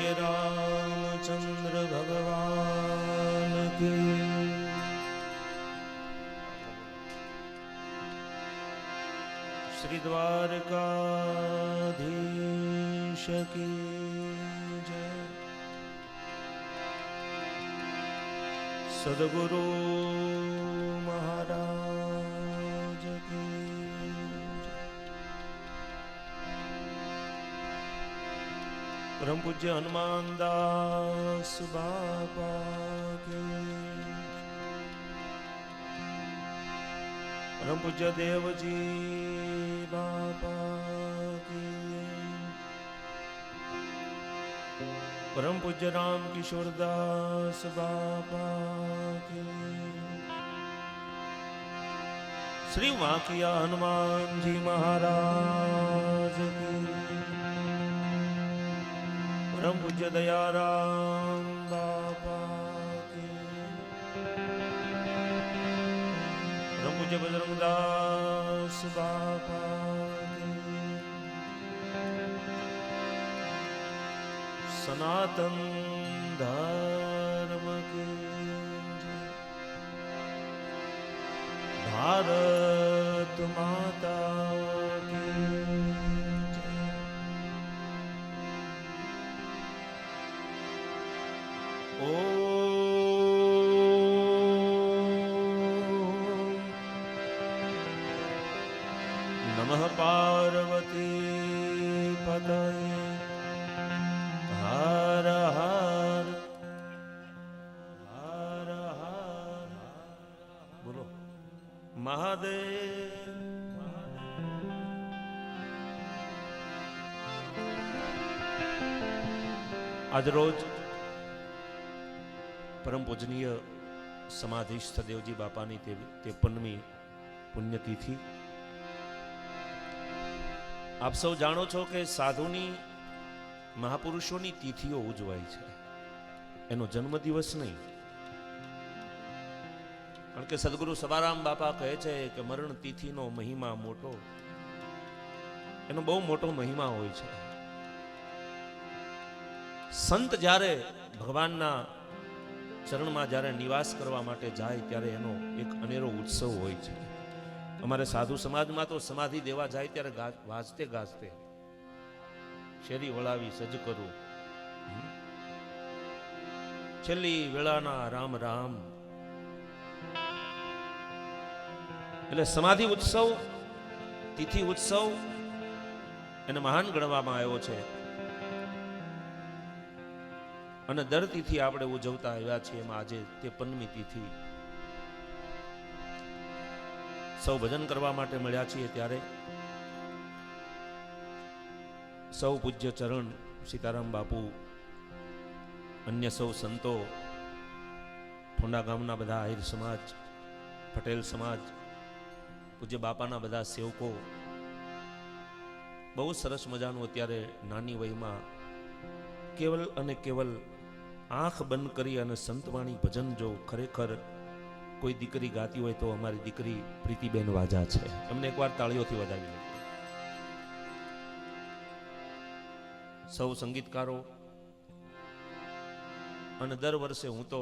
श्री रामचंद्र भगवान की। श्री द्वारकाधीश की जय। सद्गुरु महाराज की जय। परम पूज्य हनुमान दास बाबा के। परम पूज्य देवजी बाबा की। परम पूज्य राम किशोर दास बाबा की। श्री वाकिया हनुमान जी महाराज की। परम पूज्य दयाराम बाबा की। परम पूज्य बजरंगदास बाबा की। सनातन धर्म की जय। भारत माता की जय। ओम नमः पार्वती पतये। हर हर हर हर बोलो महादेव। आज रोज परम पूजनीय समाधिस्थ देवजी बापानी 53મી પુણ્યતિથિ। આપ સૌ જાણો છો કે સાધુની મહાપુરુષોની તિથિઓ ઉજવાય છે, એનો જન્મદિવસ નહીં। કારણ કે સદગુરુ સભારામ બાપા કહે છે કે મરણ તિથિનો મહિમા મોટો, એનો બહુ મોટો મહિમા હોય છે। સંત જ્યારે ભગવાનના ચરણમાં જ્યારે નિવાસ કરવા માટે જાય ત્યારે એનો એક અનેરો ઉત્સવ હોય છે। અમારે સાધુ સમાજમાં તો સમાધિ દેવા જાય ત્યારે વાજતે ગાજતે શેરી વળાવી સજ કરું, છેલ્લી વેળાના રામ રામ। એટલે સમાધિ ઉત્સવ, તિથિ ઉત્સવ એને મહાન ગણવામાં આવ્યો છે અને દર તિથિ આપણે ઉજવતા આવ્યા છીએ। એમાં આજે 53મી તિથિ સૌ ભજન કરવા માટે મળ્યા છીએ ત્યારે સૌ પૂજ્ય ચરણ સીતારામ બાપુ, અન્ય સૌ સંતો, ઠોંડા ગામના બધા આહિર સમાજ, પટેલ સમાજ, પૂજ્ય બાપાના બધા સેવકો, બહુ સરસ મજાનું અત્યારે નાની વયમાં કેવલ અને કેવલ આંખ બંધ કરી અને સંતવાણી ભજન જો ખરેખર કોઈ દીકરી ગાતી હોય તો અમારી દીકરી પ્રીતિબેન વાજા છે। એમને એકવાર તાળીઓથી વધાવી લે। સૌ સંગીતકારો, અને દર વર્ષે હું તો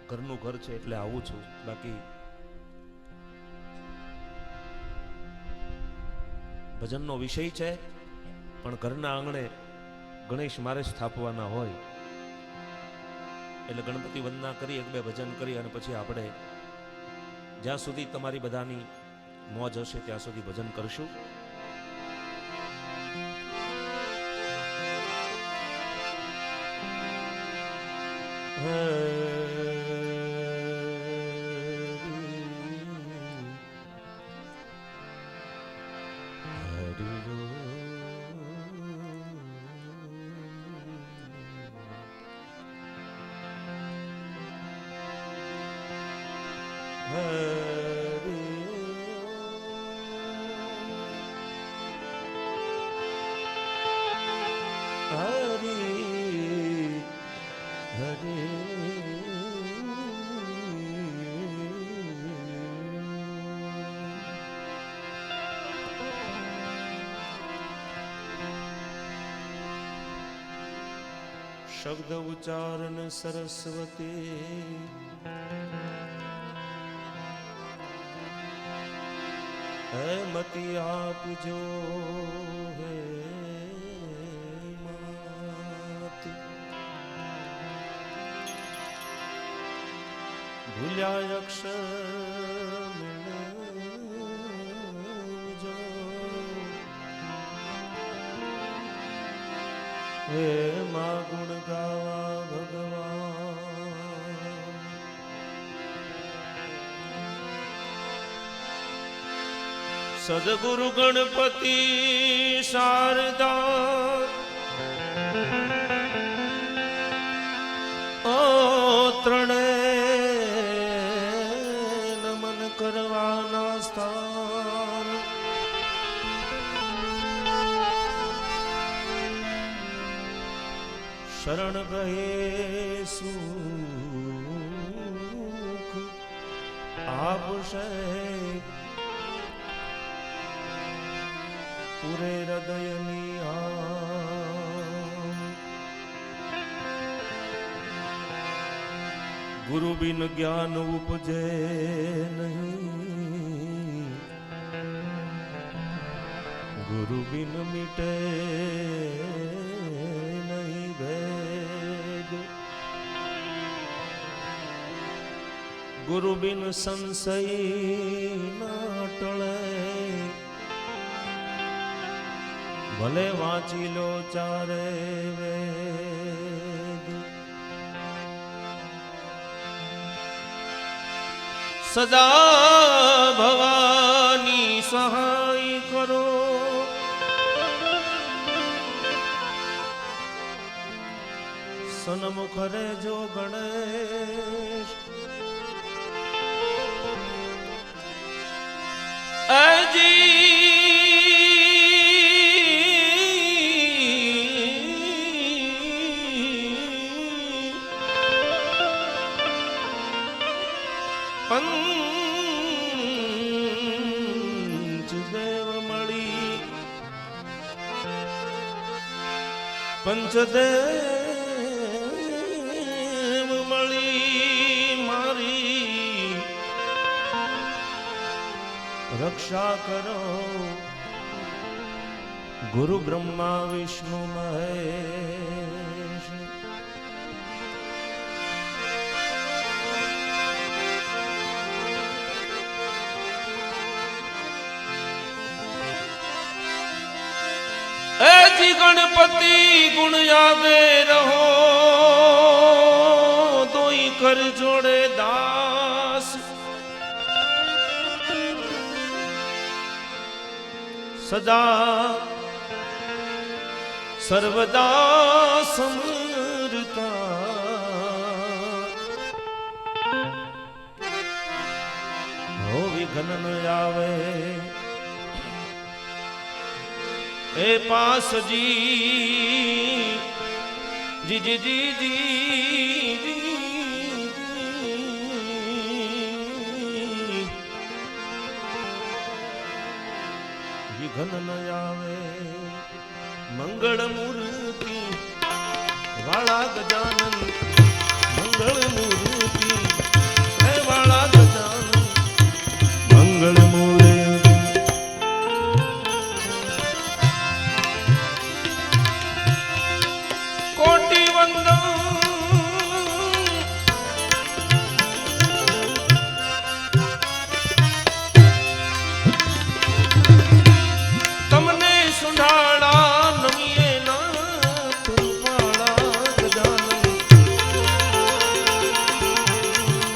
ઘરનું ઘર છે એટલે આવું છું, બાકી ભજનનો વિષય છે પણ ઘરના આંગણે ગણેશ મારે સ્થાપવાના હોય એટલે ગણપતિ વંદના કરી એક બે ભજન કરી અને પછી આપણે જ્યાં સુધી તમારી બધાની મોજ હશે ત્યાં સુધી ભજન કરશું। શબ્દ ઉચ્ચારણ સરસ્વતી હે મતી આપજો હે માત ભૂલ્યા અક્ષર મિલજો હે મા ગુણ ગાવા ભગવાન સદગુરુ ગણપતિ શારદા ઓ ત્રણે નમન કરવાના સ્થાન શરણ ગયે સુખ આપશે પૂરે હૃદયની ગુરુ બિન જ્ઞાન ઉપજે નહીં ગુરુ બિન મીટે નહીં ભેદ ગુરુ બિન સંશય ના ટળે ભલે વાંચી લો ચારે વેદ સદા ભવાની સહાય કરો સન્મુખ રેજો ગણેશ પંચદેવ મળી પંચદેવ મળી મારી રક્ષા કરો ગુરુ બ્રહ્મા વિષ્ણુ મહેશ એજી ગણપતિ ગુણ યાદે રહો તોઈ કર જોડે દાસ સદા સર્વદા સમરતા હો વિઘ્ન ન આવે એ પાસજી જી જી જી જી વિઘ્ન ન આવે મંગળ મૂર્તિ વાળા ગજાનન મંગળ મૂર્તિ વાળા ગજાનન મંગળ મૂર્તિ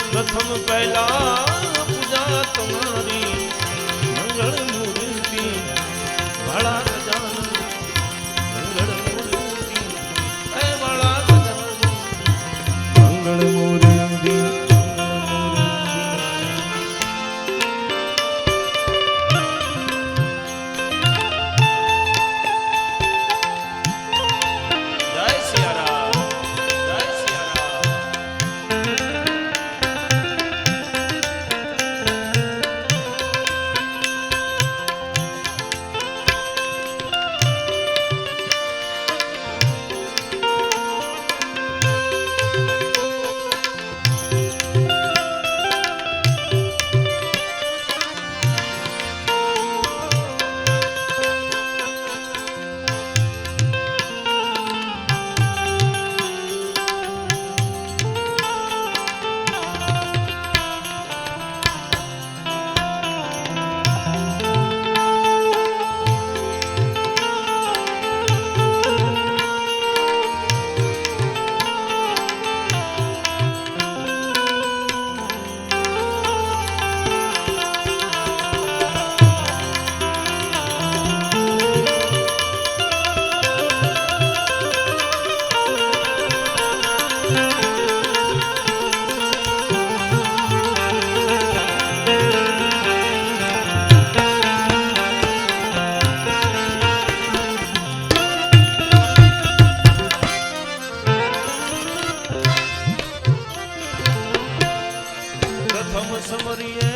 પ્રથમ પહેલા પૂજા તમારી મંગળ મૂર્તિ વાળા ગજાનન મંગળ મૂર્તિ વાળા ગજાનન મંગળ મૂર્તિ સમરીએ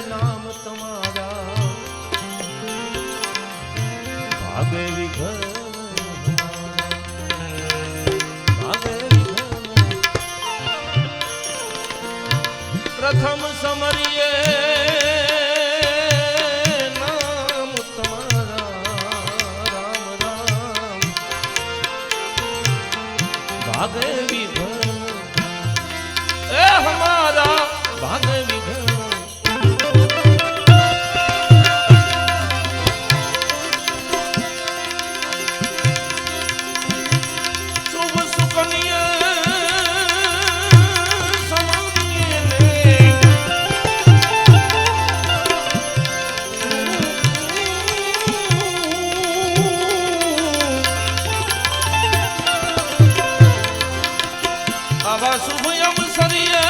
નામ તમારા ભાગે વિઘન ભાગે વિઘન પ્રથમ સમરીએ નામ તમારા રામ રામ ભાગે વિઘન એ હમારા ભાગે વિઘન શુભ સુકન્યા સમારીએ ને આવા શુભ અવસરીએ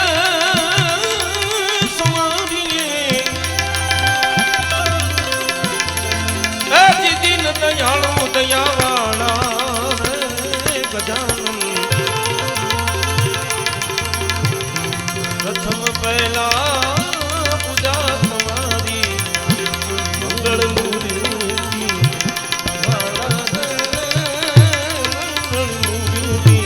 દયાળુ દયાવાળા ગજાનન પ્રથમ પહેલા પૂજા તમારી મંગળ મૂર્તિ મંગળ મૂર્તિ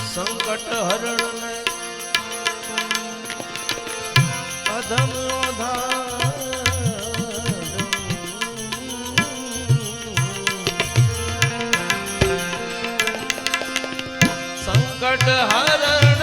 સંકટ હરણ ને અધમ સંકટ હરણ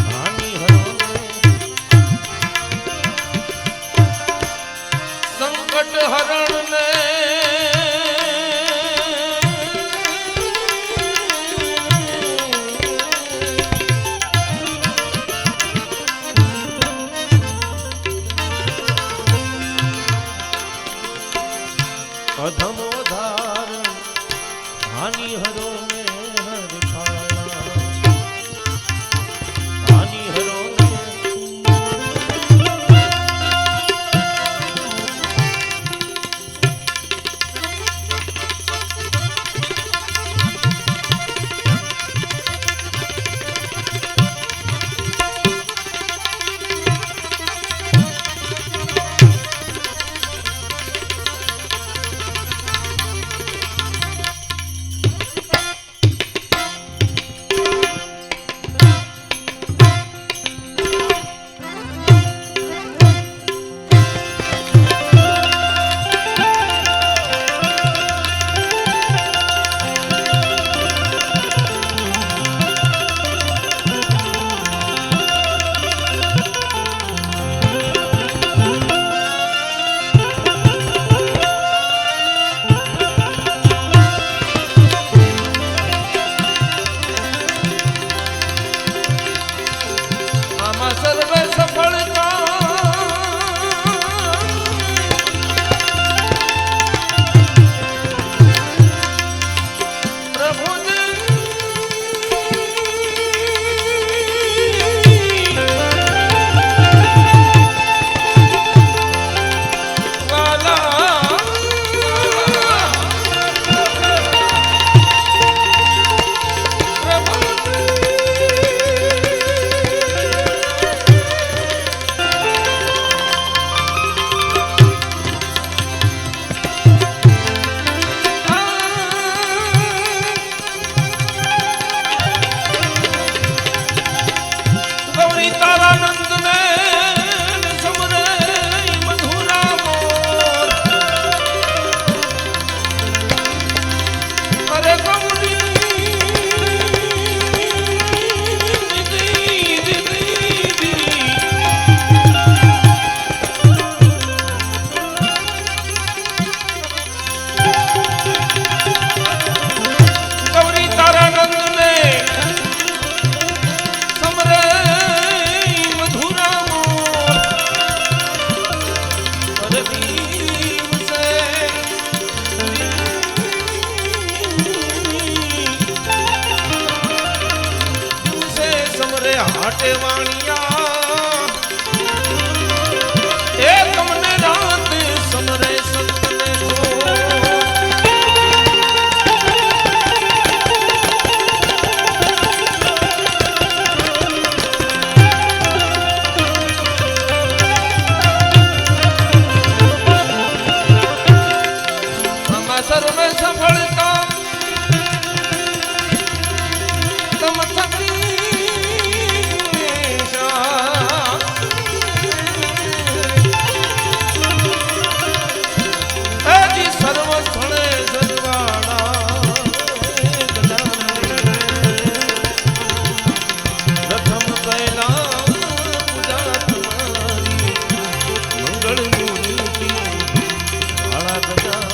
હાનિ હરો હાટે વાણિયા એ તમને રાત સમરે સંતને સર્વે સફળતા તમ થકી સર્વ સ્થળે સર્વાણા પ્રથમ પહેલા પૂજા તમારી મંગળ મૂર્તિ આળા ગજા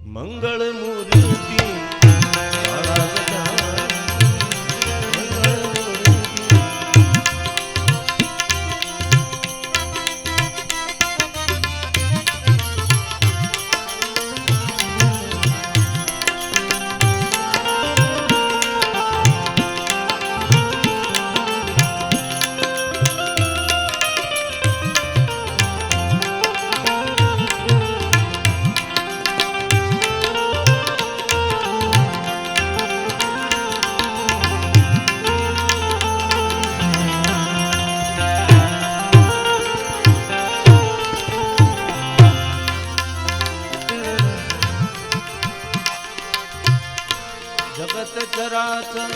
મંગળ મૂર્તિ જગત ચરાચર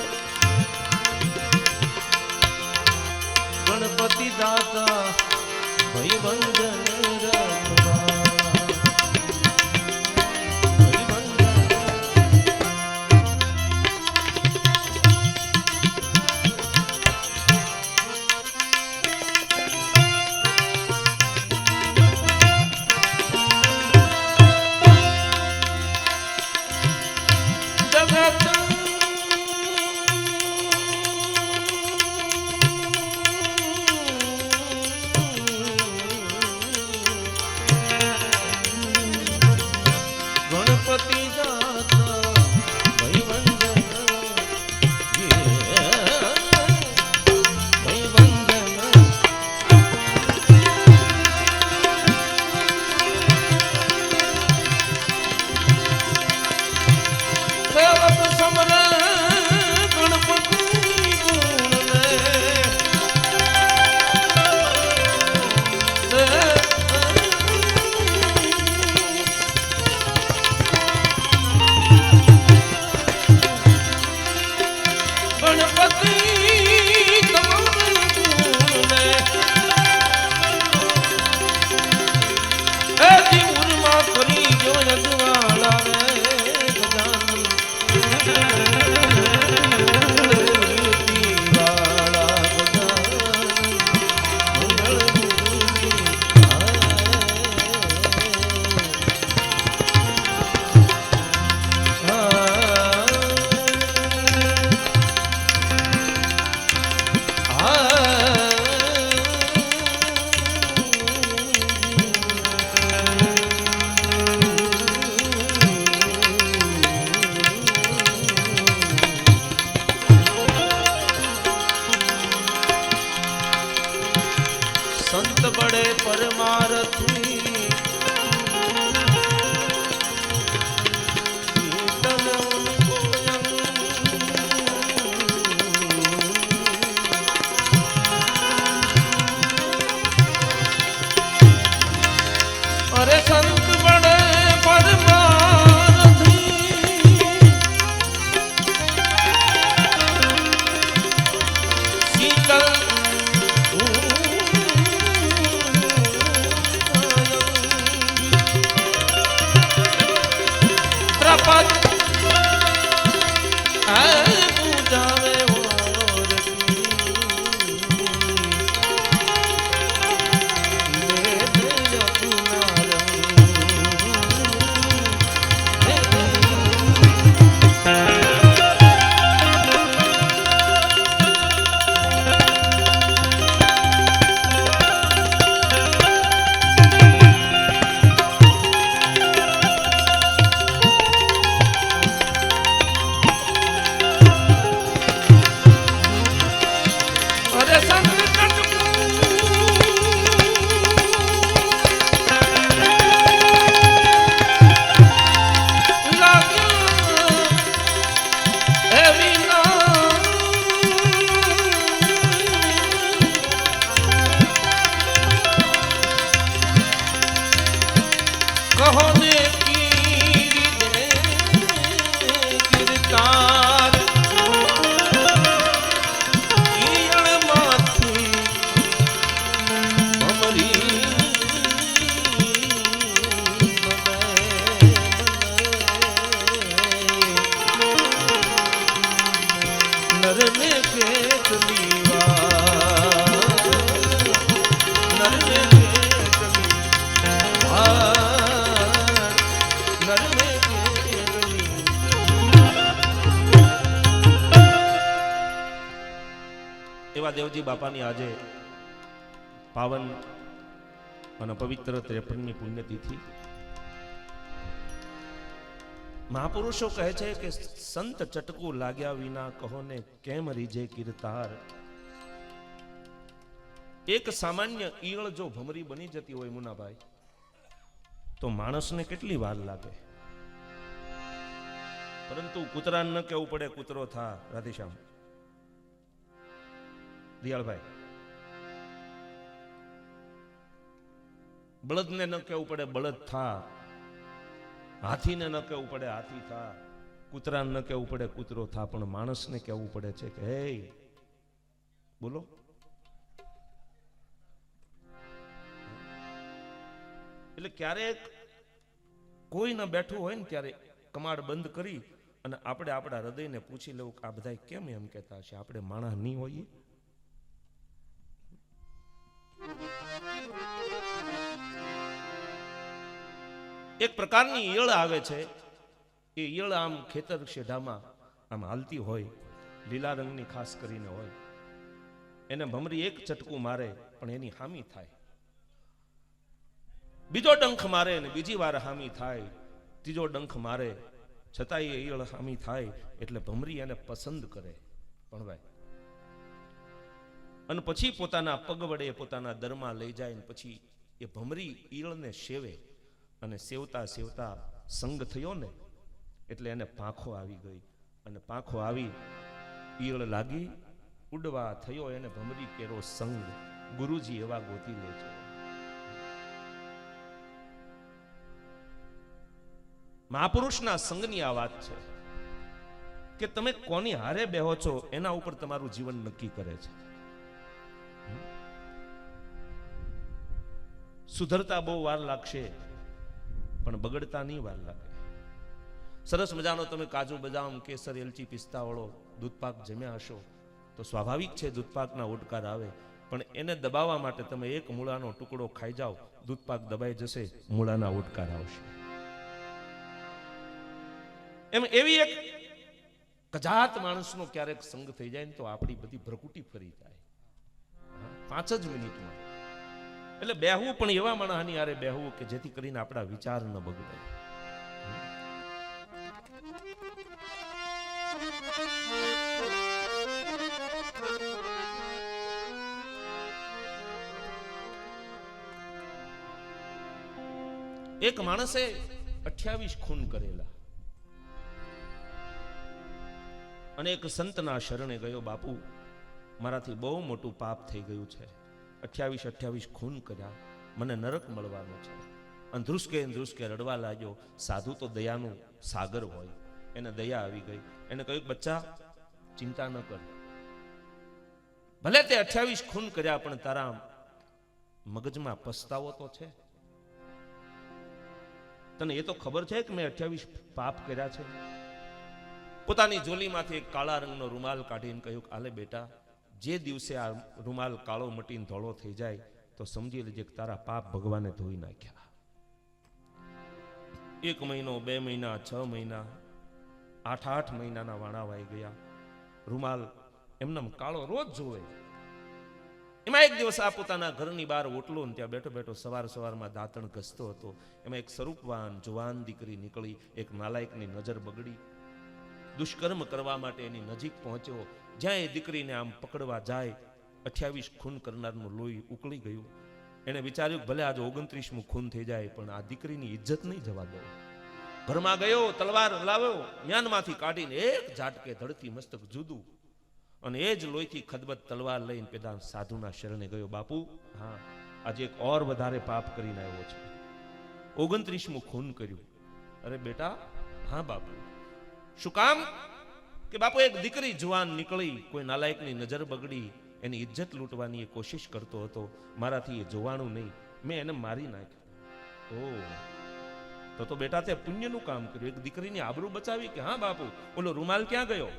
ગણપતિ દાતા ભય બંધન રખવા ગણપતિ ઉર્મા કરી ગયો યજવાળા રે ગજાનન સંત બડે પરમારથી શીતલ અરે સંત બડે પરમારથી શીતલ એવા દેવજી બાપાની આજે પાવન અને પવિત્ર 53મી પુણ્યતિથિ. મહાપુરુષો કહે છે કે સંત ચટકું લાગ્યા વિના કહો ને કેમ રીજે કીર્તાર. એક સામાન્ય ઈળ જો ભમરી બની જતી હોય મુનાભાઈ, તો માણસને કેટલી વાર લાગે, પરંતુ કૂતરાને ન કહેવું પડે કૂતરો થા. રાધેશ્યામ દિયાળભાઈ, બળદને ન કહેવું પડે બળદ થા, હાથીને ન કહેવું પડે હાથી થા, કૂતરાને ન કહેવું પડે કૂતરો થા, પણ માણસને કહેવું પડે છે કે હે બોલો. એટલે ક્યારેક કોઈ ન બેઠું હોય ને ત્યારે કમાડ બંધ કરી અને આપણે આપણા હૃદયને પૂછી લેવું કે આ બધા કેમ એમ કહેતા હશે, આપણે માણસ નહીં હોઈએ. એક પ્રકારની ઈયળ આવે છે. એ ઈયળ આમ ખેતર શેઢામાં આમ હાલતી હોય, લીલા રંગની ખાસ કરીને હોય. એને ભમરી એક ચટકું મારે પણ એની હામી થાય, બીજો ડંખ મારે ને બીજી વાર હામી થાય, ત્રીજો ડંખ મારે છતાંય એ ઈયળ હામી થાય એટલે ભમરી એને પસંદ કરે. પણ ભાઈ, અને પછી પોતાના પગ વડે પોતાના દરમાં લઈ જાય ને પછી એ ભમરી ઈયળને સેવે, અને સેવતા સેવતા સંગ થયો ને એટલે એને પાંખો આવી ગઈ, અને પાંખો આવી ઈયળ લાગી ઉડવા થયો એને ભમરી કેરો સંગ. ગુરુજી એવા ગોતી લેજો. મહાપુરુષના સંગની આ વાત છે. કે તમે કોની હારે બેહો છો એના ઉપર તમારું જીવન નક્કી કરે છે. સુધરતા બહુ વાર લાગશે પણ બગડતા નહીં વાર લાગે. સરસ મજાનો તમે કાજુ બદામ કેસર એલચી પિસ્તા વાળો દૂધપાક જમ્યા હશો તો સ્વાભાવિક છે દૂધપાકના ઓડકાર આવે, પણ એને દબાવવા માટે તમે એક મૂળાનો ટુકડો ખાઈ જાઓ, દૂધપાક દબાઈ જશે, મૂળાના ઓડકાર આવશે. એમ એવી એક કજાત માણસનો ક્યારેક સંગ થઈ જાય ને તો આપણી બધી ભ્રકુટી ફરી જાય 5 જ મિનિટમાં. એટલે બેહવું પણ એવા માણસની હારે બેહવું કે જેથી કરીને આપણા વિચાર ન બગડે. એક માણસે 28 ખૂન કરેલા અને એક સંતના શરણે ગયો, બાપુ મારાથી બહુ મોટું પાપ થઈ ગયું છે, 28 ખૂન કર્યા, મને નરક મળવાનો છે. અને ધ્રુસકે રડવા લાગ્યો. સાધુ તો દયાનું સાગર હોય, એને દયા આવી ગઈ. એને કહ્યું, બચ્ચા ચિંતા ન કર, ભલે તે 28 ખૂન કર્યા પણ તારા મગજમાં પસ્તાવો તો છે. તને એ તો ખબર છે કે મેં 28 પાપ કર્યા છે. પોતાની જોલીમાંથી એક કાળા રંગનો રૂમાલ કાઢીને કહ્યું, આલે બેટા, જે દિવસે આ રૂમાલ કાળો મટીને ધોળો થઈ જાય તો સમજી લેજે કે તારા પાપ ભગવાને ધોઈ નાખ્યા. 1 મહિનો 2 મહિના 6 મહિના 8 મહિનાના વાણા વાઈ ગયા. રૂમાલ એમનેમ કાળો રોજ જોવે. એમાં એક દિવસ આ પોતાના ઘરની બહાર ઓટલો ને ત્યાં બેઠો બેઠો સવારમાં દાંતણ ઘસતો હતો. એમાં એક સ્વરૂપવાન જુવાન દીકરી નીકળી. એક નાલાયકની નજર બગડી. દુષ્કર્મ કરવા માટે એની નજીક પહોંચ્યો. જ્યાં એ દીકરીને આમ પકડવા જાય 28 ખૂન કરનારનું લોહી ઉકળી ગયું. એને વિચાર્યું ભલે આજે 29મું ખૂન થઈ જાય પણ આ દીકરીની ઇજ્જત નહીં જવા દો. ઘરમાં ગયો, તલવાર લાવ્યો, મ્યાનમાંથી કાઢીને એક ઝાટકે ધડતી મસ્તક જુદું અને એ જ લોહીથી ખદબદ તલવાર લઈને પેલા સાધુના શરણે ગયો. બાપુ, હા, આજે એક ઓર વધારે પાપ કરીને આવ્યો છે, 29મું ખૂન કર્યું. અરે બેટા, હા બાપુ. શું કામ? કે બાપુ એક દીકરી જુવાન નીકળી, કોઈ નાલાયકની નજર બગડી, એની ઇજ્જત લૂંટવાની એ કોશિશ કરતો હતો, મારાથી એ જોવાનું નહીં, મેં એને મારી નાખ્યો. ઓ, તો બેટા તે પુણ્યનું કામ કર્યું, એક દીકરીની આબરૂ બચાવી. કે હા બાપુ. ઓલો રૂમાલ ક્યાં ગયો?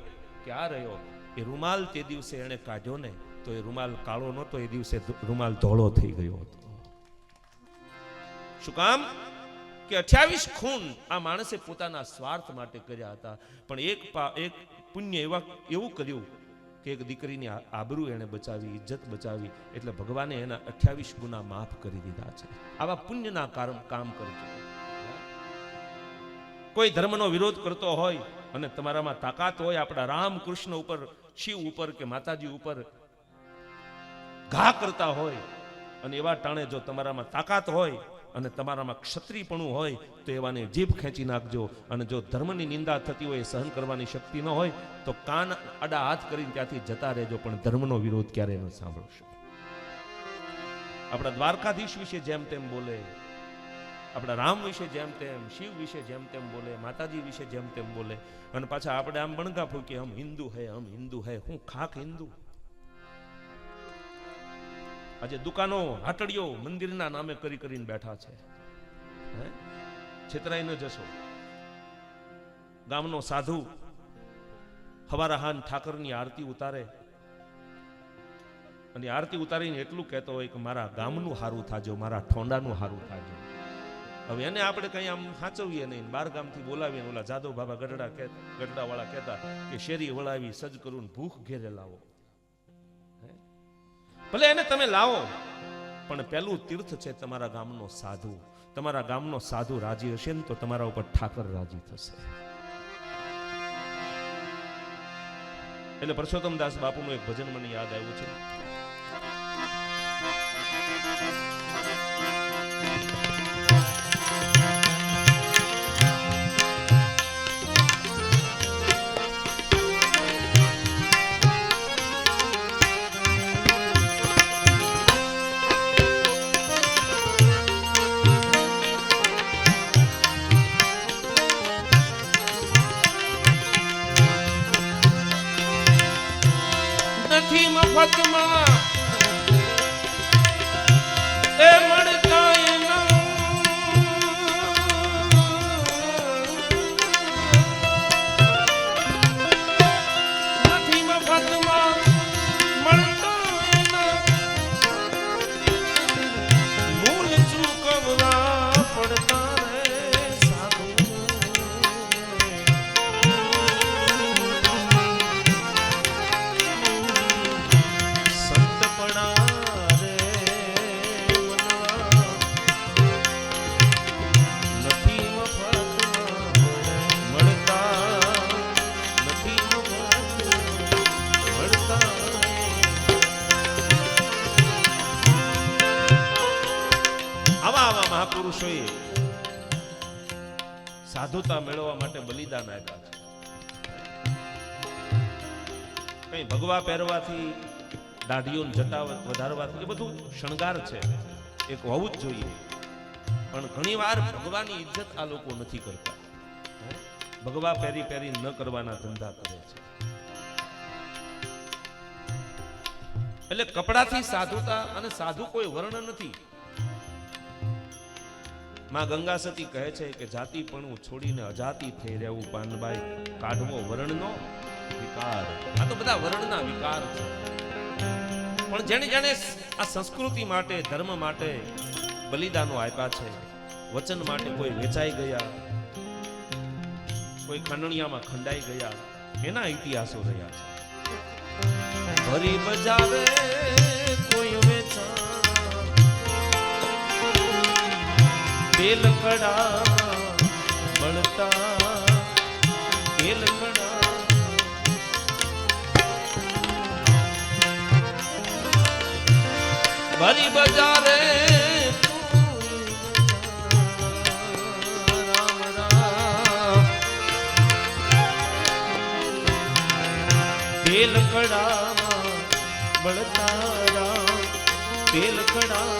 ક્યાં રહ્યો? એ રૂમાલ તે દિવસે એને કાઢ્યો ને તો એ રૂમાલ કાળો નહોતો, એ દિવસે રૂમાલ ધોળો થઈ ગયો હતો. શું કામ? કે 28 ખૂન આ માણસે પોતાના સ્વાર્થ માટે કર્યા હતા, પણ એક પુણ્ય એવું કર્યું કે એક દીકરીની આબરૂ એને બચાવી, ઇજ્જત બચાવી, એટલે ભગવાને એના 28 ગુના માફ કરી દીધા છે. આવા પુણ્યના કામ કરજો. કોઈ ધર્મનો વિરોધ કરતો હોય અને તમારામાં તાકાત હોય, આપણા રામકૃષ્ણ ઉપર, શિવ ઉપર કે માતાજી ઉપર ઘા કરતા હોય અને એવા ટાણે જો તમારામાં તાકાત હોય અને તમારામાં ક્ષત્રિયપણું હોય તો એવાને જીભ ખેંચી નાખજો. અને જો ધર્મની નિંદા થતી હોય, સહન કરવાની શક્તિ ન હોય તો કાન આડા હાથ કરીને ત્યાંથી જતા રહેજો, પણ ધર્મનો વિરોધ ક્યારે ન સાંભળશો. આપણા દ્વારકાધીશ વિશે જેમ તેમ બોલે, આપણા રામ વિશે જેમ તેમ, શિવ વિશે જેમ તેમ બોલે, માતાજી વિશે જેમ તેમ બોલે, અને પાછા આપણે આમ બણગા ફૂંકીએ, હમ હિન્દુ હે, હમ હિન્દુ હે. હું ખાક હિન્દુ? આજે દુકાનો, હાટડીઓ મંદિરના નામે કરીને બેઠા છે. છેતરાઈ ન જશો. ગામનો સાધુ હવારહાન ઠાકરની આરતી ઉતારે અને આરતી ઉતારીને એટલું કહેતો હોય કે મારા ગામનું હારું થાજો, મારા ઠોંડાનું હારું થાજો. હવે એને આપણે કઈ આમ સાચવીએ નહીં, 12 ગામથી બોલાવીએ. ઓલા જાદવ બાબા ગઢડા વાળા કહેતા કે શેરી વળાવી સજ કરું ભૂખ ઘેરે લાવો. ભલે એને તમે લાવો, પણ પેલું તીર્થ છે તમારા ગામનો સાધુ. તમારા ગામનો સાધુ રાજી હશે ને તો તમારા ઉપર ઠાકર રાજી થશે. એટલે પરસોત્તમદાસ બાપુનું એક ભજન મને યાદ આવ્યું છે. મફતમાં એ મળતા નથી મફતમાં મળતા મૂલ ચૂકવવા પડતા રે સાધુ મહાપુરુષોએ સાધુતા મેળવવા માટે બલિદાન આપ્યા છે. કઈ ભગવા પહેરવાથી દાઢીઓ જટા વધારવાથી એ બધું શણગાર છે, એક હોવું જ જોઈએ. પણ ઘણી વાર ભગવાનની ઇજ્જત આ લોકો નથી કરતા. ભગવા પહેરી પહેરી ન કરવાના ધંધા કરે છે. એટલે કપડાથી સાધુતા, અને સાધુ કોઈ વર્ણ નથી. માં ગંગા સતી કહે છે કે જાતિપણું છોડીને અજાતિ થઈ રહેવું પાનબાઈ, કાઢવો વર્ણનો વિકાર. આ તો બધા વર્ણના વિકાર છે. પણ જેને જેને આ સંસ્કૃતિ માટે, ધર્મ માટે બલિદાનો આપ્યા છે, વચન માટે કોઈ વેચાઈ ગયા, કોઈ ખંડણીયામાં ખંડાઈ ગયા, એના ઇતિહાસો રહ્યા છે. ભરી બજાવે કોઈ વેચા, તેલ કડા બળતા, તેલ કડા ભરી બજારે રામ રામ, તેલ કડામાં બળતા રામ, તેલ કડા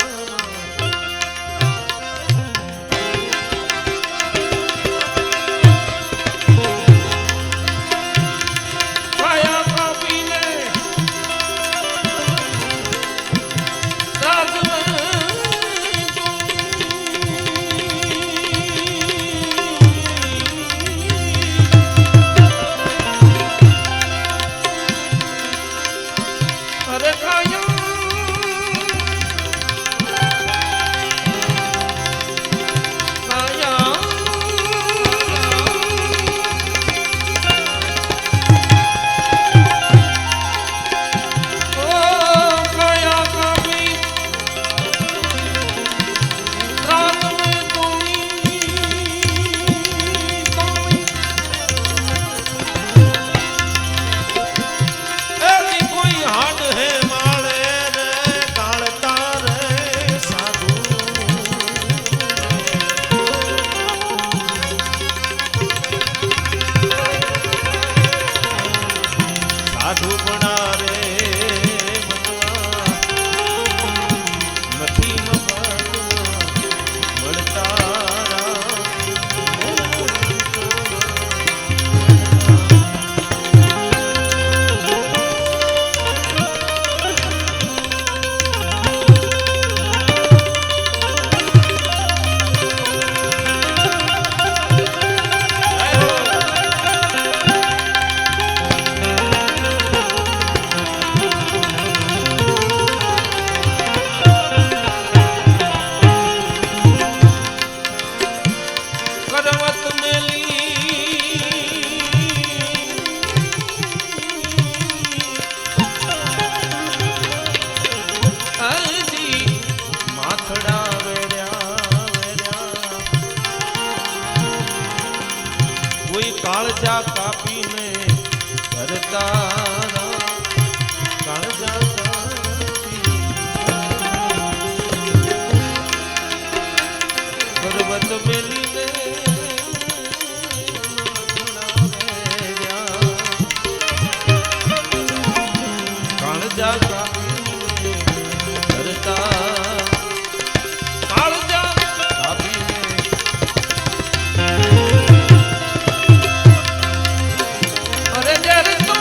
કાળજા કાપીને ભરતા, કાળજા કાપી પર્વત મેલીને કાળજા કાપીને ભરતા, કાળજા કાપીને અરે જ્યારે તો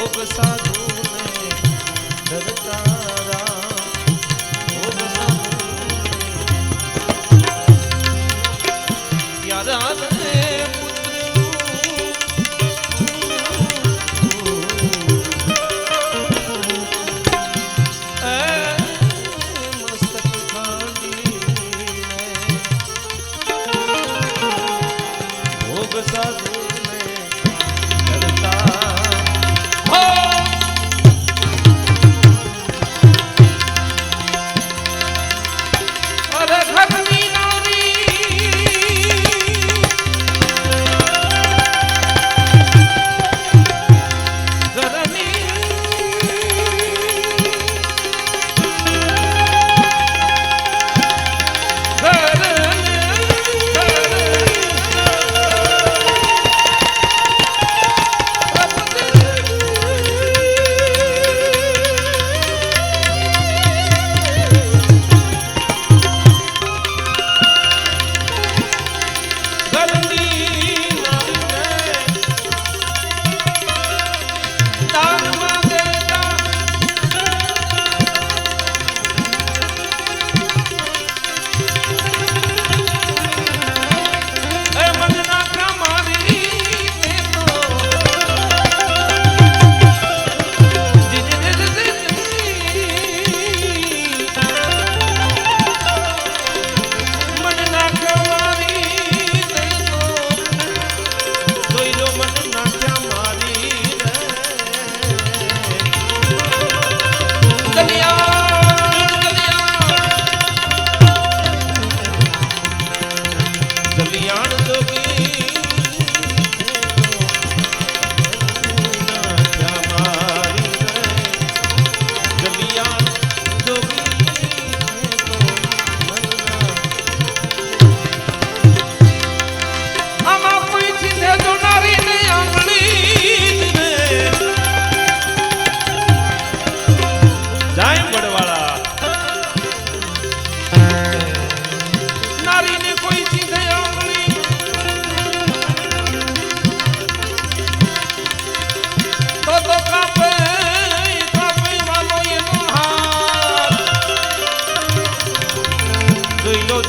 ભોગ સાધુને ધરતા રામ, ભોગ સાધુને યાદ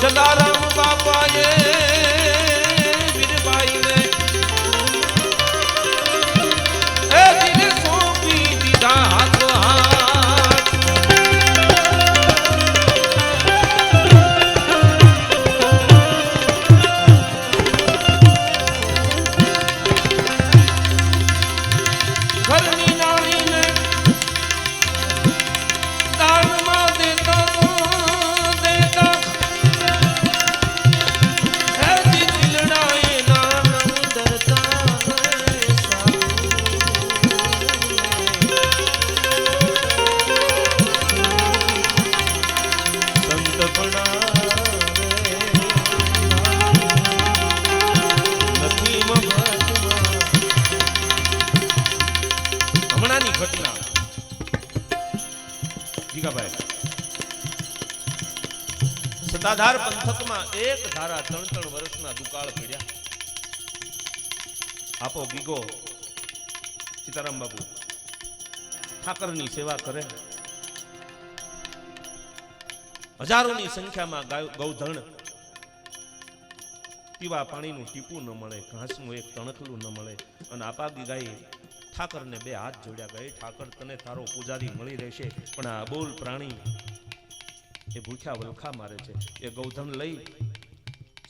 જલારામ બાપાએ વીરબાઈને એ વીરે સોંપી દીધા હાથો હાથ. ઘરની નારીને દાનમાં દેતા હમણાંની ઘટના જીગાભાઈ સતાધાર પંથકમાં એક ધારા 3 વર્ષના દુકાળ પડ્યા. આપો ગીગો સીતારામ બાપુ ઠાકરની સેવા કરે. હજારોની સંખ્યામાં ગૌધણ પીવા પાણીનું ટીપું ન મળે, ઘાસનું એક તણખલું ન મળે અને આપાગી ગાય ઠાકરને 2 હાથ જોડ્યા. ગઈ ઠાકર તને તારો પૂજારી મળી રહેશે, પણ આ બોલ પ્રાણી એ ભૂખ્યા વલખા મારે છે. એ ગૌધન લઈ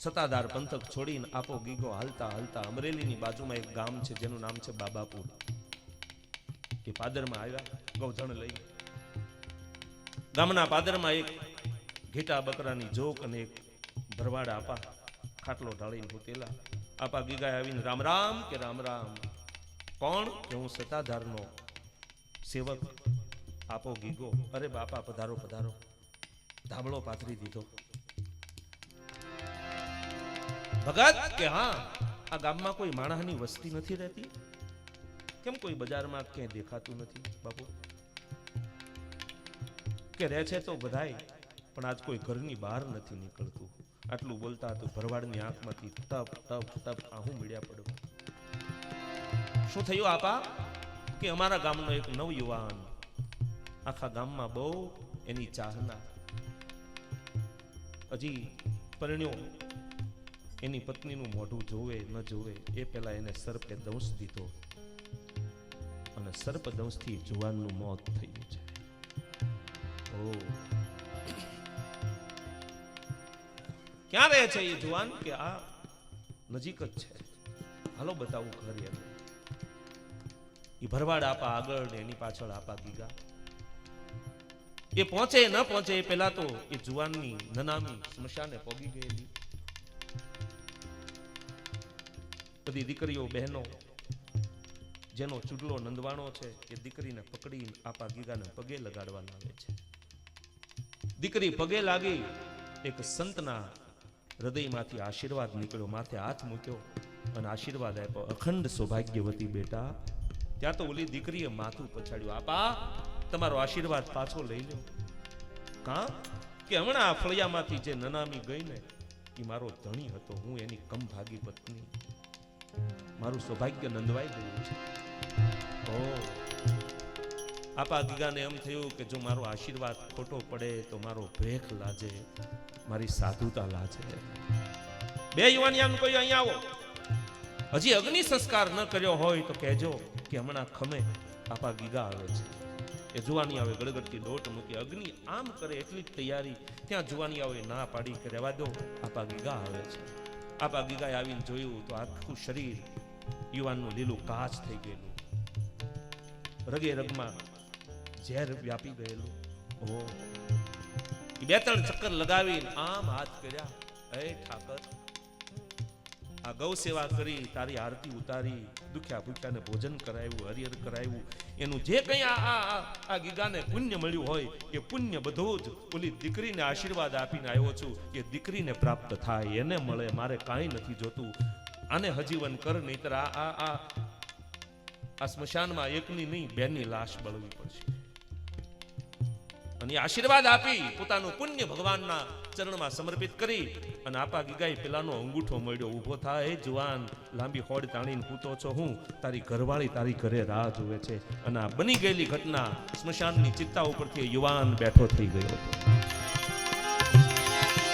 સતાધાર પંથક છોડીને આપો ગીગો હાલતા હાલતા અમરેલીની બાજુમાં એક ગામ છે જેનું નામ છે બાબાપુર. એ પાદરમાં આવ્યા ગૌધન લઈ. ગામના પાદરમાં એક ઘેટા બકરાની જોક અને એક ભરવાડ આપા ખાટલો ઢાળીને ભૂતેલા. આપા ગીગાએ આવીને રામ રામ કે રામ રામ. કોણ? કે હું સતાધારનો સેવક આપો ગીગો. અરે બાપા પધારો પધારો. ધાબળો પાથરી દીધો. ભગત કે હા, આ ગામમાં કોઈ માણસની વસ્તી નથી રહેતી? કેમ કોઈ બજારમાં ક્યાંય દેખાતું નથી બાપુ? કે રહે છે તો બધાય, પણ આજ કોઈ ઘરની બહાર નથી નીકળતું. આટલું બોલતા તો ભરવાડની આંખમાંથી ટપ ટપ ટપ આહું મળ્યા પડ્યું. શું થયું આપા? કે અમારા ગામનો એક નવયુવાન આખા ગામમાં બહુ એની ચાહના, હજી પરણ્યો, એની પત્નીનું મોઢું જોવે ન જોવે એ પહેલા એને સર્પે દંશ દીધો અને સર્પ દંશથી જુવાનનું મોત થયું છે. ઓ ક્યાં રહે છે એ જુવાન? કે આ નજીક જ છે, હાલો બતાવું ઘર એમ. એ ભરવાડ આપા આગળ ને એની પાછળ આપા ગીગા. એ પહોંચે ન પહોંચે એ પહેલા તો એ જુવાનની નનામી સ્મશાને પહોંચી ગયેલી. બધી દીકરીઓ બહેનો જેનો ચૂડલો નંદવાણો છે એ દીકરીને પકડી આપા ગીગાને પગે લગાડવા લાવે છે. દીકરી પગે લાગી, એક સંતના હૃદયમાંથી આશીર્વાદ નીકળ્યો, માથે હાથ મૂક્યો અને આશીર્વાદ આપ્યો, અખંડ સૌભાગ્યવતી બેટા. ત્યાં તો ઓલી દીકરીએ માથું પછાડ્યું, આપા તમારો આશીર્વાદ પાછો લઈ લો. કા કે હમણાં આ ફળિયામાંથી જે નનામી ગઈ ને એ મારો ધણી હતો, હું એની કમભાગી પત્ની, મારું સૌભાગ્ય નંદવાઈ ગયું છે. ઓ આપા ગીગાને એમ થયું કે જો મારો આશીર્વાદ ખોટો પડે તો મારો ભેખ લાજે, મારી સાધુતા લાજે. બે યુવાનિયાને કોઈ અહીંયા આવો, હજી અગ્નિ સંસ્કાર ન કર્યો હોય તો કહેજો કે હમણાં ખમે આપા ગીગા આવે છે. એ જુવાની આવે ગળગડતી દોટ મૂકી, અગ્નિ આમ કરે એટલી જ તૈયારી, ત્યાં જુવાની આવે ના પાડી કે રહેવા દો, આપા ગીગા આવે છે. આપા ગીગાએ આવીને જોયું તો આખું શરીર યુવાનનું લીલું કાચ થઈ ગયેલું, રગે રગમાં ઝેર વ્યાપી ગયેલું. ઓ બે ત્રણ ચક્કર લગાવીને આમ હાથ કર્યા, એ ઠાકર આ ગૌ સેવા કરી, તારી આરતી ઉતારી, દુખ્યા ભૂખ્યાને ભોજન કરાવ્યું, હરિહર કરાવ્યું, એનું જે કંઈ આ ગીગાને પુણ્ય મળ્યું હોય એ પુણ્ય બધું જ ઓલી દીકરીને આશીર્વાદ આપીને આવ્યો છું, એ દીકરીને પ્રાપ્ત થાય, એને મળે, મારે કાંઈ નથી જોતું. આને હજીવન કર, નહીતર આ સ્મશાનમાં એકની નહીં બેની લાશ બળવી પડશે. અને આશીર્વાદ આપી પોતાનું પુણ્ય ભગવાનના ચરણમાં સમર્પિત કરી અને આપા ગીગાએ પેલાનો અંગૂઠો મળ્યો, ઊભો થાય, એ જુવાન લાંબી હોડ તાણીને પૂતો છો, હું તારી ઘરવાળી તારી ઘરે રાહ જોવે છે. અને આ બની ગયેલી ઘટના સ્મશાનની ચિત્તા ઉપરથી યુવાન બેઠો થઈ ગયો.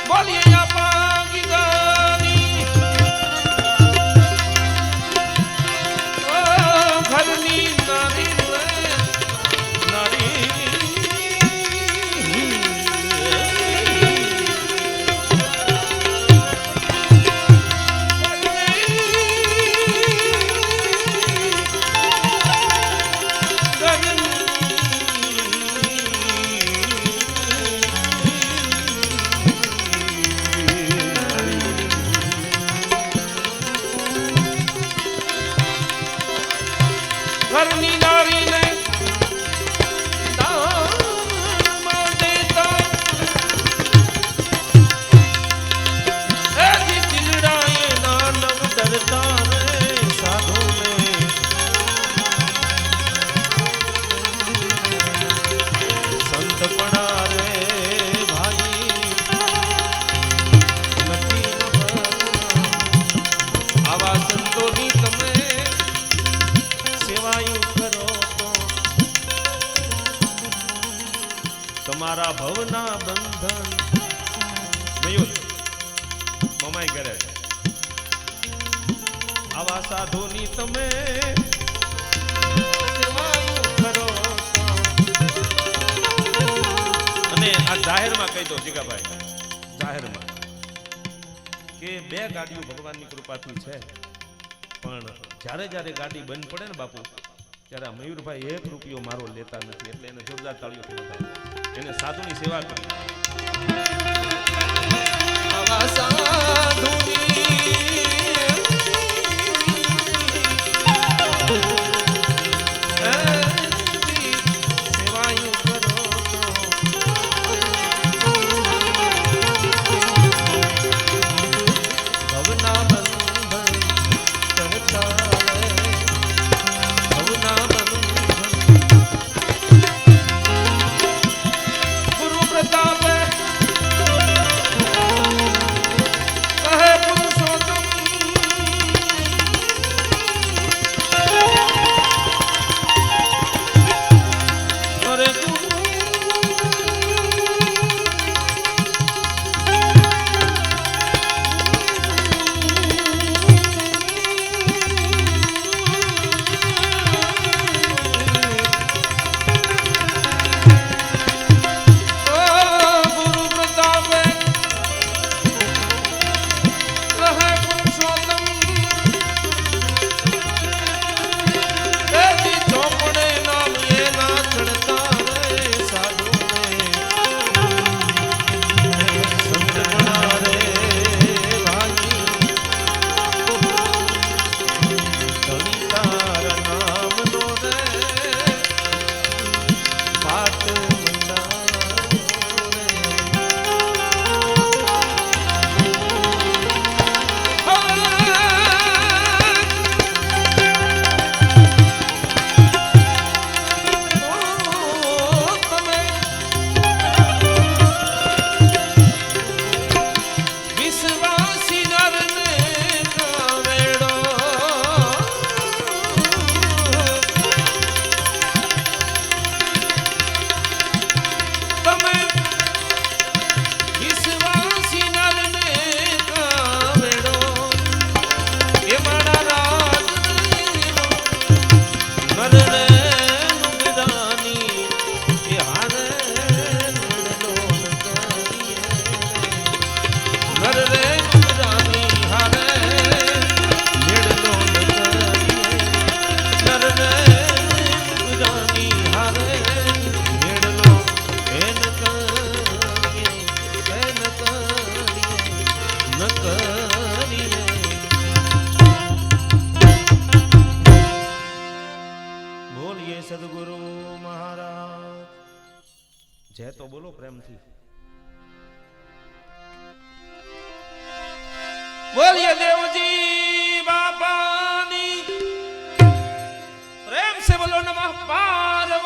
બોલીએ આપા ગીગાની ઘરની નારી નારી ઘરની નારીને દાનમાં દેતા, એથી ચીલડાએ નાનવ ડરતા રે સાધુને. સંતપણા રે ભાઈ નથી આવા સંતોની તમે સેવાયું કરો તો તમારા ભવના બંધન. મયુર મમાઈ કરે આવા સાધુની તમે સેવાયું કરો તો. અને આ જાહેરમાં કહી દો જીગાભાઈ, જાહેરમાં કે બે ગાડીઓ ભગવાનની કૃપાથી છે, પણ જ્યારે જ્યારે ગાડી બંધ પડે ને બાપુ, ત્યારે આ મયુરભાઈ 1 રૂપિયો મારો લેતા નથી, એટલે એને જોરદાર તાળીઓથી વધાવો, એને સાધુની સેવા કરી. આવા સાધુની સેવાયું કરો તો ભવના બંધન કરતા ભવના બંધન. ગુરુ પ્રતાપ સદગુરુ મહારાજ જય તો બોલો પ્રેમથી. બોલીએ દેવજી બાપાની પ્રેમ સે બોલો નમઃ પાર્વતી